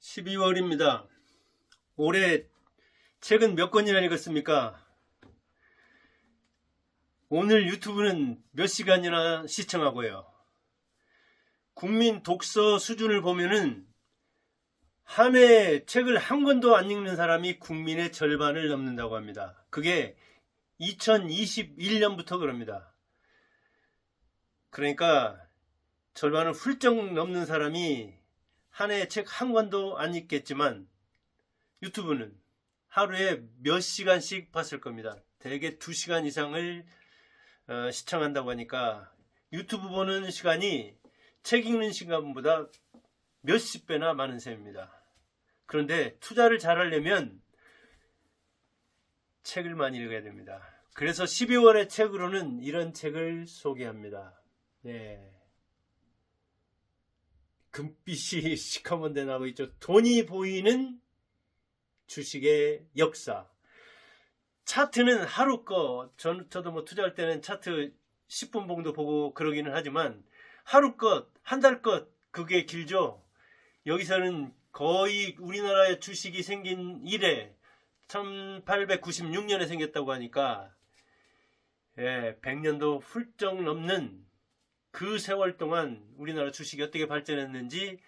12월입니다. 올해 책은 몇 권이나 읽었습니까? 오늘 유튜브는 몇 시간이나 시청하고요. 국민 독서 수준을 보면은 한 해에 책을 한 권도 안 읽는 사람이 국민의 절반을 넘는다고 합니다. 그게 2021년부터 그럽니다. 그러니까 절반을 훌쩍 넘는 사람이 한 해에 책 한 권도 안 읽겠지만 유튜브는 하루에 몇 시간씩 봤을 겁니다. 대개 2시간 이상을 시청한다고 하니까 유튜브 보는 시간이 책 읽는 시간보다 몇십 배나 많은 셈입니다. 그런데 투자를 잘하려면 책을 많이 읽어야 됩니다. 그래서 12월의 책으로는 이런 책을 소개합니다. 네. 금빛이 시커먼데 나고 있죠. 돈이 보이는 주식의 역사. 차트는 하루 거, 저도 뭐 투자할 때는 차트 10분 봉도 보고 그러기는 하지만 하루 것, 한 달 것, 그게 길죠. 여기서는 거의 우리나라의 주식이 생긴 이래 1896년에 생겼다고 하니까 100년도 훌쩍 넘는 그 세월 동안 우리나라 주식이 어떻게 발전했는지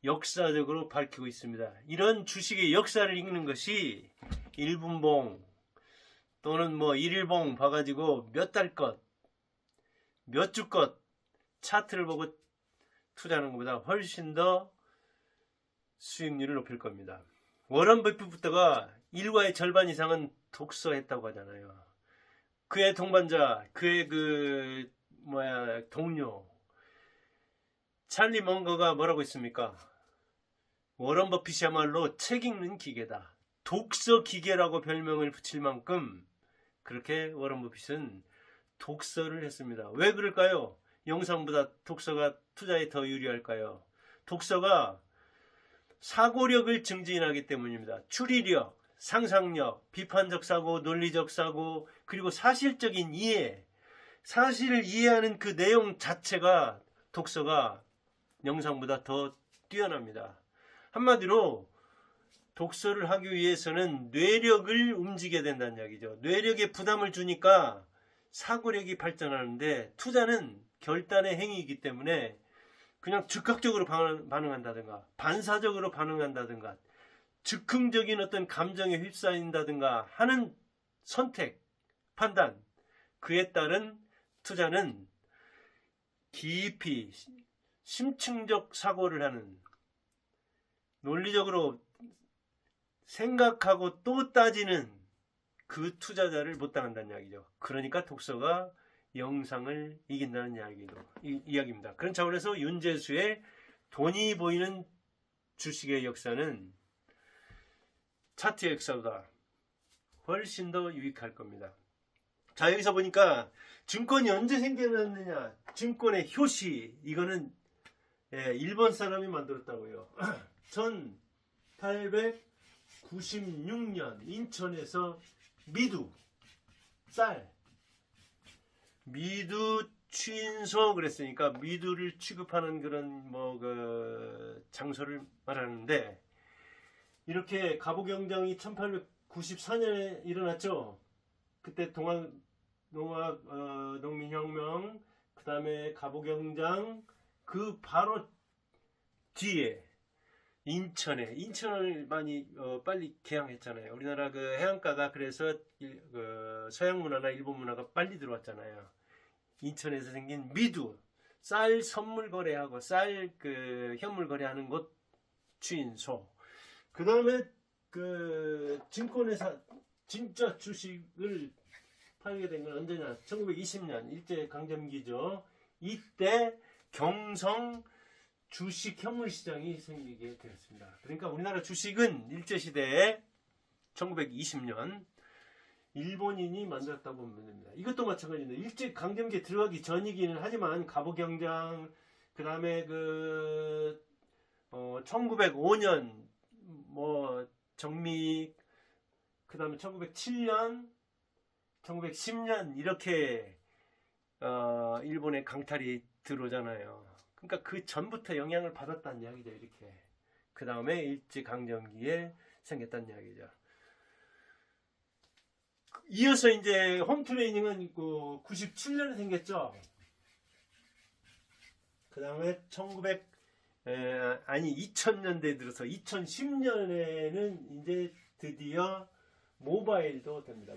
역사적으로 밝히고 있습니다. 이런 주식의 역사를 읽는 것이 1분봉 또는 뭐 1일봉 봐가지고 몇 달 것, 몇 주 것 차트를 보고 투자하는 것보다 훨씬 더 수익률을 높일 겁니다. 워런 버핏부터가 일과의 절반 이상은 독서했다고 하잖아요. 그의 동반자, 그의 동료 찰리 먼거가 뭐라고 했습니까? 워런 버핏이야말로 책 읽는 기계다. 독서 기계라고 별명을 붙일 만큼 그렇게 워런 버핏은 독서를 했습니다. 왜 그럴까요? 영상보다 독서가 투자에 더 유리할까요? 독서가 사고력을 증진하기 때문입니다. 추리력, 상상력, 비판적 사고, 논리적 사고, 그리고 사실적인 이해, 사실을 이해하는 그 내용 자체가 독서가 영상보다 더 뛰어납니다. 한마디로 독서를 하기 위해서는 뇌력을 움직여야 된다는 이야기죠. 뇌력에 부담을 주니까 사고력이 발전하는데 투자는 결단의 행위이기 때문에 그냥 즉각적으로 반응한다든가 반사적으로 반응한다든가 즉흥적인 어떤 감정에 휩싸인다든가 하는 선택, 판단, 그에 따른 투자는 깊이 심층적 사고를 하는 논리적으로 생각하고 또 따지는 그 투자자를 못 당한다는 이야기죠. 그러니까 독서가 영상을 이긴다는 이야기입니다. 그런 차원에서 윤재수의 돈이 보이는 주식의 역사는 차트의 역사보다 훨씬 더 유익할 겁니다. 자, 여기서 보니까 증권이 언제 생겨났느냐, 증권의 효시, 이거는 일본 사람이 만들었다고요. 1896년 인천에서 미두 취인소 그랬으니까 미두를 취급하는 그런 장소를 말하는데, 이렇게 갑오경장이 1894년에 일어났죠. 그때 농민혁명, 그 다음에 갑오경장, 그 바로 뒤에 인천을 많이 빨리 개항했잖아요. 우리나라 그 해안가가 그래서 서양 문화나 일본 문화가 빨리 들어왔잖아요. 인천에서 생긴 미두, 쌀 선물 거래하고 쌀 현물 거래하는 곳 취인소. 그 다음에 증권회사 진짜 주식을 팔게 된 건 언제냐? 1920년 일제 강점기죠. 이때 경성 주식 현물 시장이 생기게 되었습니다. 그러니까 우리나라 주식은 일제시대에 1920년 일본인이 만들었다고 보면 됩니다. 이것도 마찬가지입니다. 일제 강점기에 들어가기 전이기는 하지만 갑오경장, 그 다음에 1905년 정미, 그 다음에 1907년, 1910년 이렇게 일본의 강탈이 들어오잖아요. 그러니까 그 전부터 영향을 받았다는 이야기죠. 이렇게 그 다음에 일제강점기에 생겼다는 이야기죠. 이어서 이제 홈트레이닝은 97년에 생겼죠. 그 다음에 2000년대에 들어서 2010년에는 이제 드디어 모바일도 됩니다.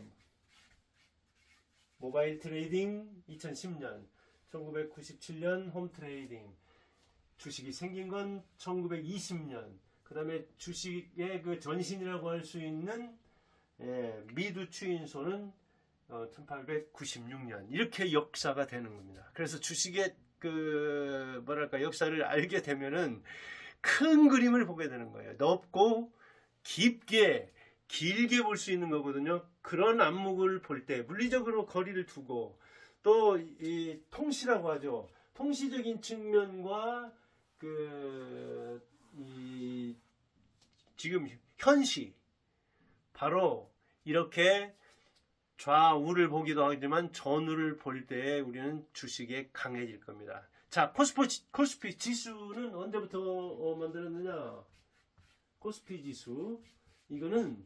모바일 트레이딩 2010년, 1997년 홈 트레이딩, 주식이 생긴 건 1920년, 그 다음에 주식의 그 전신이라고 할 수 있는 미두 추인소는 1896년 이렇게 역사가 되는 겁니다. 그래서 주식의 그 역사를 알게 되면은 큰 그림을 보게 되는 거예요. 넓고 깊게 길게 볼 수 있는 거거든요. 그런 안목을 볼 때 물리적으로 거리를 두고 또 이 통시라고 하죠. 통시적인 측면과 지금 현시 바로 이렇게 좌우를 보기도 하지만 전후를 볼 때 우리는 주식에 강해질 겁니다. 자, 코스피 지수는 언제부터 만들었느냐? 코스피 지수 이거는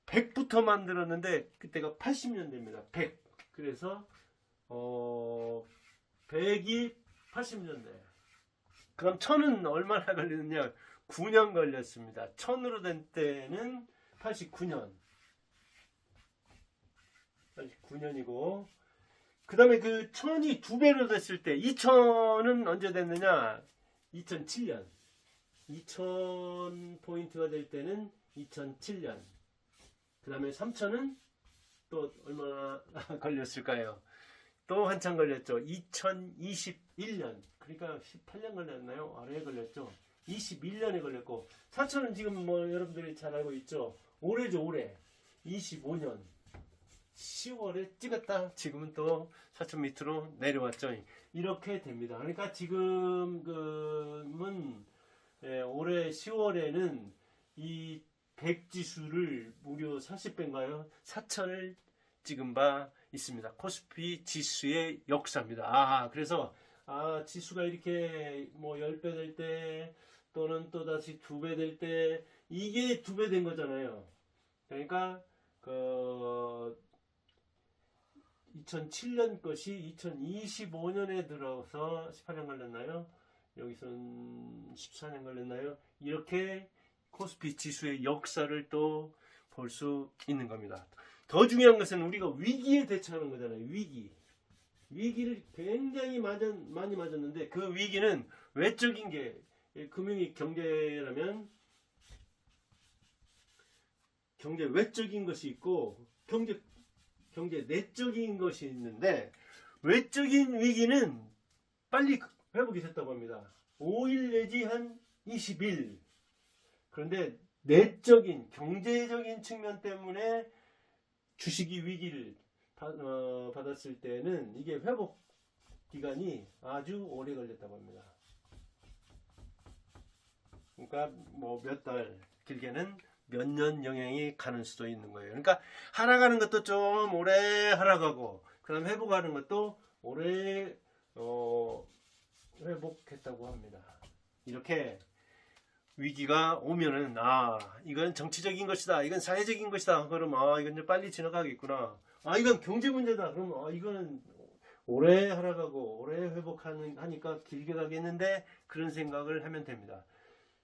100부터 만들었는데 그때가 80년대입니다. 100. 그래서 100이 80년대. 그럼 1000은 얼마나 걸리느냐? 9년 걸렸습니다. 1000으로 된 때는 89년. 89년이고 그 다음에 그 1000이 2배로 됐을 때 2000은 언제 됐느냐? 2007년. 2000포인트가 될 때는 2007년. 그 다음에 3000은 또 얼마나 걸렸을까요? 또 한참 걸렸죠. 2021년. 그러니까 18년 걸렸나요? 아래에 걸렸죠. 21년에 걸렸고 4000은 지금 여러분들이 잘 알고 있죠. 올해죠. 올해 25년 10월에 찍었다. 지금은 또 4000 밑으로 내려왔죠. 이렇게 됩니다. 그러니까 지금은 올해 10월에는 이 100지수를 무려 40배인가요? 4000을 찍은 바 있습니다. 코스피 지수의 역사입니다. 그래서 지수가 이렇게 10배 될 때 또는 또 다시 2배 될 때 이게 2배 된 거잖아요. 그러니까 2007년 것이 2025년에 들어서 18년 걸렸나요? 여기서는 14년 걸렸나요? 이렇게 코스피 지수의 역사를 또 볼 수 있는 겁니다. 더 중요한 것은 우리가 위기에 대처하는 거잖아요. 위기를 굉장히 많이 맞았는데 그 위기는 외적인 게 금융이 경제라면 경제 외적인 것이 있고 경제 내적인 것이 있는데 외적인 위기는 빨리 회복이 됐다고 합니다. 5일 내지 한 20일. 그런데 내적인 경제적인 측면 때문에 주식이 위기를 받았을 때는 이게 회복 기간이 아주 오래 걸렸다고 합니다. 그러니까 몇 달, 길게는 몇 년 영향이 가는 수도 있는 거예요. 그러니까 하락하는 것도 좀 오래 하락하고 그다음 회복하는 것도 오래 회복했다고 합니다. 이렇게 위기가 오면은 이건 정치적인 것이다, 이건 사회적인 것이다, 그럼 이건 좀 빨리 지나가겠구나, 이건 경제 문제다, 그럼 이거는 오래 하락하고 오래 회복하니까 길게 가겠는데 그런 생각을 하면 됩니다.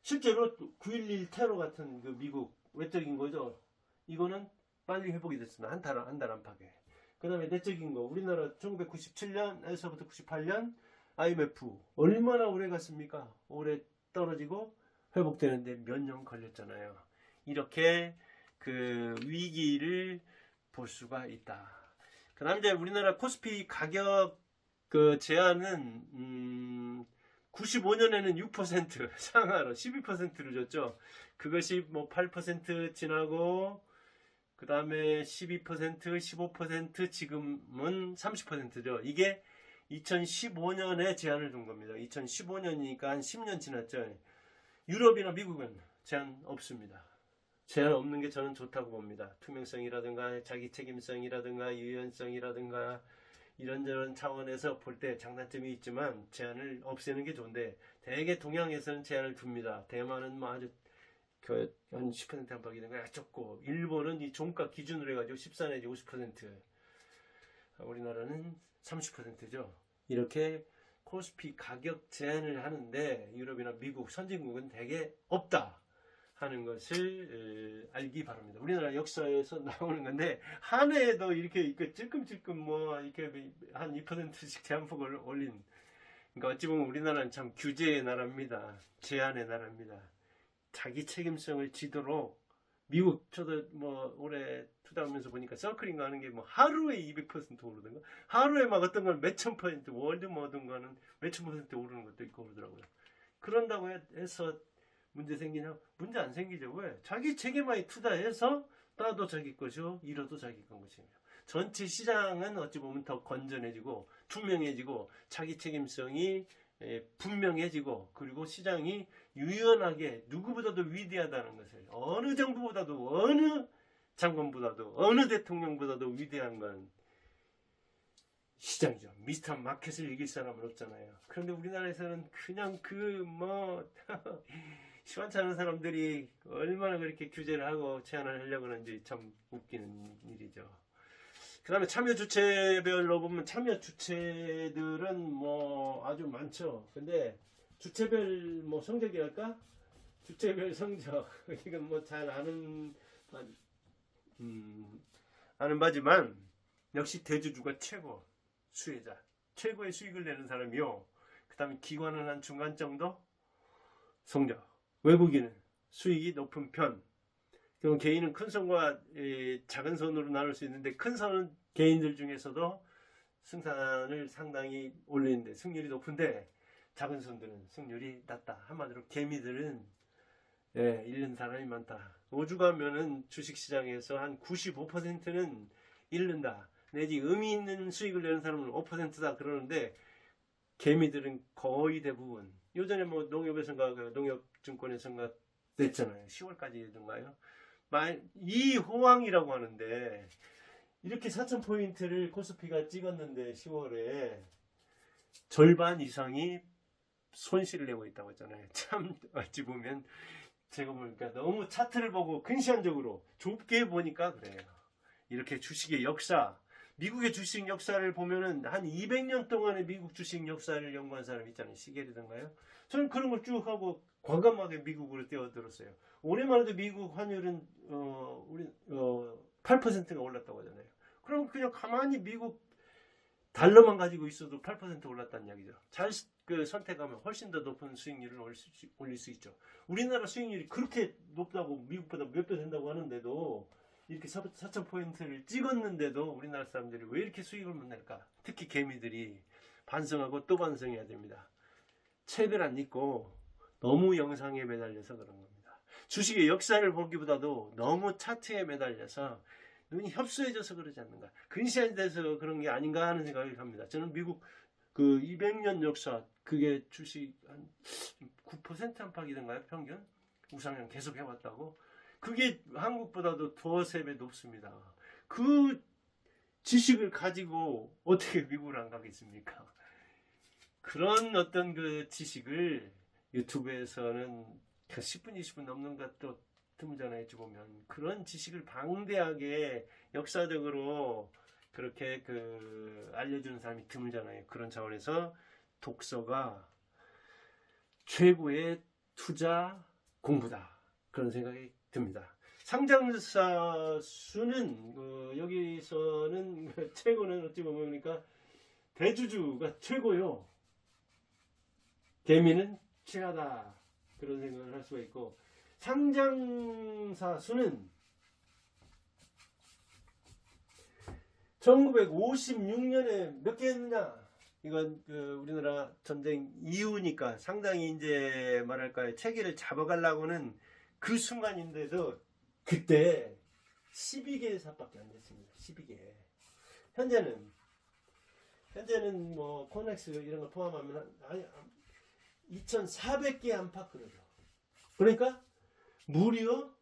실제로 9.11 테러 같은 그 미국 외적인 거죠. 이거는 빨리 회복이 됐습니다. 한 달 안팎에. 그 다음에 내적인 거, 우리나라 1997년에서부터 98년 IMF 얼마나 오래 갔습니까? 오래 떨어지고 회복되는데 몇 년 걸렸잖아요. 이렇게 그 위기를 볼 수가 있다. 그 다음에 이제 우리나라 코스피 가격 그 제한은 95년에는 6% 상하로 12%를 줬죠. 그것이 8% 지나고 그 다음에 12%, 15%, 지금은 30%죠. 이게 2015년에 제한을 둔 겁니다. 2015년이니까 한 10년 지났죠. 유럽이나 미국은 제한 없습니다. 제한 없는 게 저는 좋다고 봅니다. 투명성이라든가 자기 책임성이라든가 유연성이라든가 이런저런 차원에서 볼 때 장단점이 있지만 제한을 없애는 게 좋은데 대개 동양에서는 제한을 둡니다. 대만은 뭐 아주 한 10% 안팎이 되는 거 적고 일본은 이 종가 기준으로 해가지고 14 내지 50% 우리나라는 30%죠. 이렇게 코스피 가격 제한을 하는데 유럽이나 미국 선진국은 대개 없다 하는 것을 알기 바랍니다. 우리나라 역사에서 나오는 건데 한 해에도 이렇게 찔끔찔끔 뭐 이렇게 한 2%씩 제한폭을 올린, 그러니까 어찌 보면 우리나라는 참 규제의 나라입니다. 제한의 나라입니다. 자기 책임성을 지도록 미국, 저도 뭐 올해 투자하면서 보니까 서클인가 하는 게 뭐 하루에 200% 오르던가 하루에 막 어떤 건 몇천 %, 월드 뭐 어떤 거는 몇천 % 오르는 것도 있고 그러더라고요. 그런다고 해서 문제 생기냐? 문제 안 생기죠. 왜? 자기 책임에 투자해서 따도 자기 것이고 잃어도 자기 것이며 전체 시장은 어찌 보면 더 건전해지고 투명해지고 자기 책임성이 분명해지고 그리고 시장이 유연하게 누구보다도 위대하다는 것을, 어느 정부보다도 어느 장관보다도 어느 대통령보다도 위대한 건 시장이죠. 미스터 마켓을 이길 사람은 없잖아요. 그런데 우리나라에서는 그냥 시원찮은 사람들이 얼마나 그렇게 규제를 하고 제한을 하려고 하는지 참 웃기는 일이죠. 그 다음에 참여 주체별로 보면 참여 주체들은 뭐 아주 많죠. 근데 주체별 뭐 성적이랄까? 주체별 성적 이건 뭐 잘 아는 바지만 역시 대주주가 최고 수혜자, 최고의 수익을 내는 사람이요. 그 다음에 기관은 한 중간 정도 성적, 외국인은 수익이 높은 편. 그럼 개인은 큰 손과 작은 손으로 나눌 수 있는데 큰 손은 개인들 중에서도 승산을 상당히 올리는데 승률이 높은데 작은 손들은 승률이 낮다. 한마디로 개미들은 잃는 사람이 많다. 오죽하면은 주식시장에서 한 95%는 잃는다. 내지 의미 있는 수익을 내는 사람은 5%다 그러는데 개미들은 거의 대부분, 요전에 뭐 농협에선가 농협증권에선가 냈잖아요. 10월까지던가요. 이호황이라고 하는데 이렇게 4,000포인트를 코스피가 찍었는데 10월에 절반 이상이 손실을 내고 있다고 했잖아요. 참 어찌 보면 제가 보니까 너무 차트를 보고 근시안적으로 좁게 보니까 그래요. 이렇게 주식의 역사, 미국의 주식 역사를 보면은 한 200년 동안의 미국 주식 역사를 연구한 사람 있잖아요. 시겔이던가요? 저는 그런 걸 쭉 하고 과감하게 미국으로 뛰어들었어요. 올해만 해도 미국 환율은 8%가 올랐다고 하잖아요. 그럼 그냥 가만히 미국 달러만 가지고 있어도 8% 올랐다는 이야기죠. 잘 선택하면 훨씬 더 높은 수익률을 올릴 수 있죠. 우리나라 수익률이 그렇게 높다고 미국보다 몇 배 된다고 하는데도 이렇게 4,000포인트를 찍었는데도 우리나라 사람들이 왜 이렇게 수익을 못 낼까? 특히 개미들이 반성하고 또 반성해야 됩니다. 책을 안 읽고 너무 영상에 매달려서 그런 겁니다. 주식의 역사를 보기보다도 너무 차트에 매달려서 눈이 협소해져서 그러지 않는가. 근시안돼서 그런 게 아닌가 하는 생각을 합니다. 저는 미국 200년 역사, 그게 주식 한 9% 안팎이던가요? 평균? 우상향 계속 해왔다고? 그게 한국보다도 두세 배 높습니다. 그 지식을 가지고 어떻게 미국을 안 가겠습니까? 그런 어떤 그 지식을 유튜브에서는 10분, 20분 넘는 것도 드물잖아요. 보면 그런 지식을 방대하게 역사적으로 그렇게 알려주는 사람이 드물잖아요. 그런 차원에서 독서가 최고의 투자 공부다. 그런 생각이 듭니다. 상장사 수는 여기서는 최고는 어찌 보면 그러니까 대주주가 최고요. 개미는 최하다. 그런 생각을 할 수가 있고, 상장사 수는 1956년에 몇 개 했느냐? 이건 우리나라 전쟁 이후니까 상당히 이제 뭐랄까요, 체계를 잡아가려고는 그 순간인데도 그때 12개 회사밖에 안 됐습니다. 12개. 현재는 뭐 코넥스 이런 거 포함하면 2,400개 안팎 그러죠. 그러니까 무려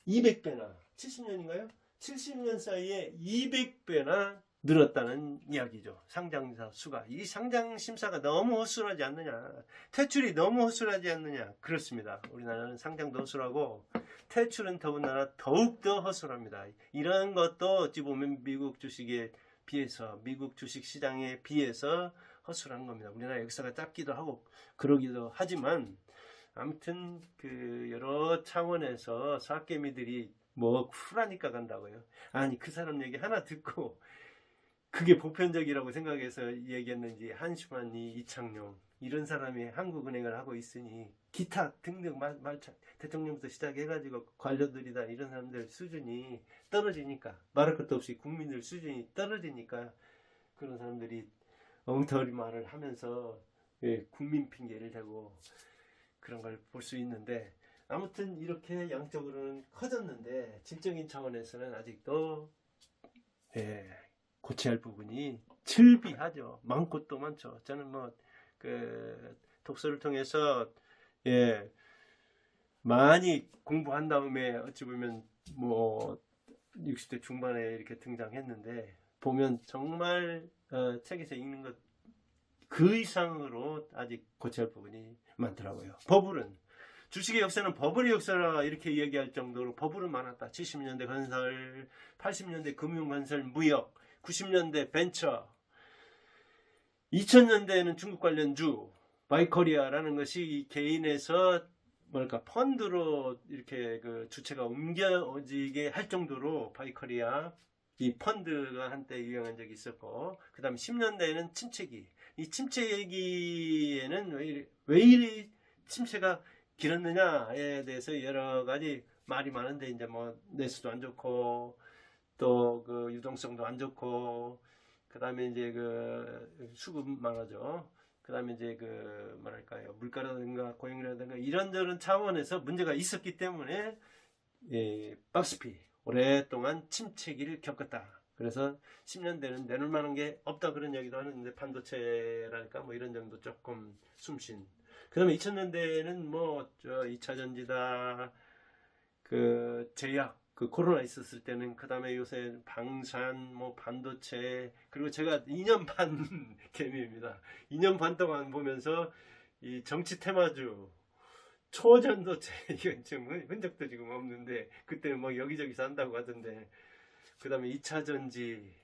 200배나 70년인가요? 70년 사이에 200배나 늘었다는 이야기죠. 상장사 수가. 이 상장 심사가 너무 허술하지 않느냐. 퇴출이 너무 허술하지 않느냐. 그렇습니다. 우리나라는 상장도 허술하고 퇴출은 더군다나 더욱더 허술합니다. 이런 것도 어찌 보면 미국 주식에 비해서, 미국 주식 시장에 비해서 허술한 겁니다. 우리나라 역사가 짧기도 하고 그러기도 하지만 아무튼 그 여러 차원에서 삭개미들이 뭐 쿨하니까 간다고요. 아니 그 사람 얘기 하나 듣고 그게 보편적이라고 생각해서 얘기했는지 한슈만이 이창용 이런 사람이 한국은행을 하고 있으니 기타 등등 대통령부터 시작해가지고 관료들이다 이런 사람들 수준이 떨어지니까 말할 것도 없이 국민들 수준이 떨어지니까 그런 사람들이 엉터리 말을 하면서 국민 핑계를 대고 그런 걸 볼 수 있는데 아무튼 이렇게 양적으로는 커졌는데 질적인 차원에서는 아직도 고쳐야 할 부분이 즐비하죠. 많고 또 많죠. 저는 뭐 그 독서를 통해서 많이 공부한 다음에 어찌 보면 뭐 60대 중반에 이렇게 등장했는데 보면 정말 책에서 읽는 것 그 이상으로 아직 고쳐야 할 부분이 많더라고요. 버블은 주식의 역사는 버블의 역사라 이렇게 얘기할 정도로 버블은 많았다. 70년대 건설, 80년대 금융건설, 무역, 90년대 벤처, 2000년대에는 중국 관련주, 바이코리아라는 것이 개인에서 뭐랄까 펀드로 이렇게 그 주체가 옮겨지게 할 정도로 바이코리아 이 펀드가 한때 유행한 적이 있었고, 그 다음에 10년대에는 침체기. 이 침체기에는 왜 이리 침체가 길었느냐에 대해서 여러 가지 말이 많은데, 이제 뭐 내수도 안 좋고 또 그 유동성도 안 좋고 그 다음에 이제 그 수급만 하죠. 그 다음에 이제 그 뭐랄까요 물가라든가 고용이라든가 이런저런 차원에서 문제가 있었기 때문에 박스피 오랫동안 침체기를 겪었다. 그래서 10년대는 내놓을 만한 게 없다 그런 얘기도 하는데 반도체랄까 뭐 이런 정도 조금 숨쉰. 그 다음에 2000년대에는 뭐 2차 전지다 그 제약 그 코로나 있었을 때는 그 다음에 요새 방산 뭐 반도체 그리고 제가 2년 반 개미입니다. 2년 반 동안 보면서 이 정치 테마주 초전도체 이건 지금 흔적도 지금 없는데 그때는 뭐 여기저기서 한다고 하던데 그 다음에 2차 전지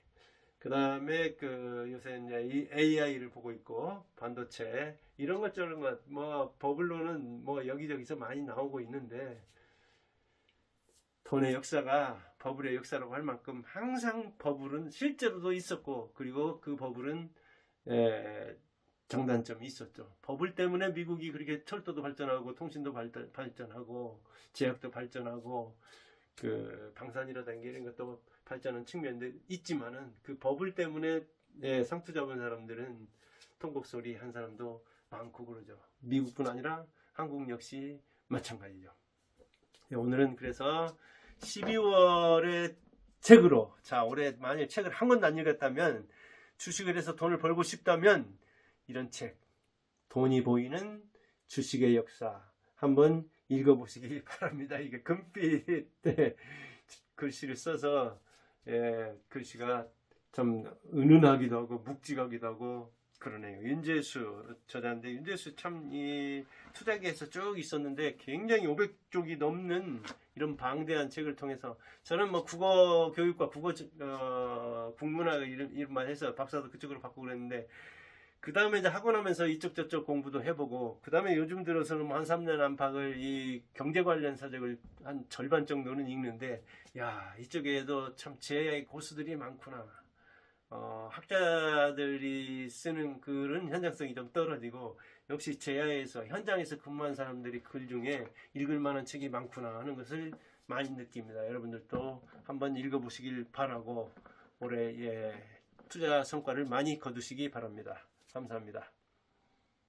그 다음에 그 요새 이제 AI를 보고 있고 반도체 이런 것 저런 것 뭐 버블로는 뭐 여기저기서 많이 나오고 있는데 돈의 역사가 버블의 역사라고 할 만큼 항상 버블은 실제로도 있었고 그리고 그 버블은 장단점이 있었죠. 버블 때문에 미국이 그렇게 철도도 발전하고 통신도 발전하고 제약도 발전하고 그 방산이라든가 이런 것도 발전한 측면도 있지만은 그 버블 때문에 상투 잡은 사람들은 통곡소리 한 사람도 많고 그러죠. 미국뿐 아니라 한국 역시 마찬가지죠. 오늘은 그래서 12월의 책으로 자 올해 만약 책을 한 권도 안 읽었다면 주식을 해서 돈을 벌고 싶다면 이런 책 돈이 보이는 주식의 역사 한번 읽어보시기 바랍니다. 이게 금빛 글씨를 써서 글씨가 좀 은은하기도 하고 묵직하기도 하고 그러네요. 윤재수 저자인데 윤재수 참 이 투자기에서 쭉 있었는데 굉장히 500쪽이 넘는 이런 방대한 책을 통해서 저는 뭐 국어 교육과 국어 국문학 이런만 해서 박사도 그쪽으로 받고 그랬는데 그 다음에 이제 하고 나면서 이쪽 저쪽 공부도 해보고 그 다음에 요즘 들어서는 한 3년 안팎을 이 경제 관련 사적을 한 절반 정도는 읽는데 야 이쪽에도 참 제야의 고수들이 많구나. 학자들이 쓰는 글은 현장성이 좀 떨어지고 역시 제야에서 현장에서 근무한 사람들이 글 중에 읽을 만한 책이 많구나 하는 것을 많이 느낍니다. 여러분들도 한번 읽어보시길 바라고 올해 투자 성과를 많이 거두시기 바랍니다. 감사합니다.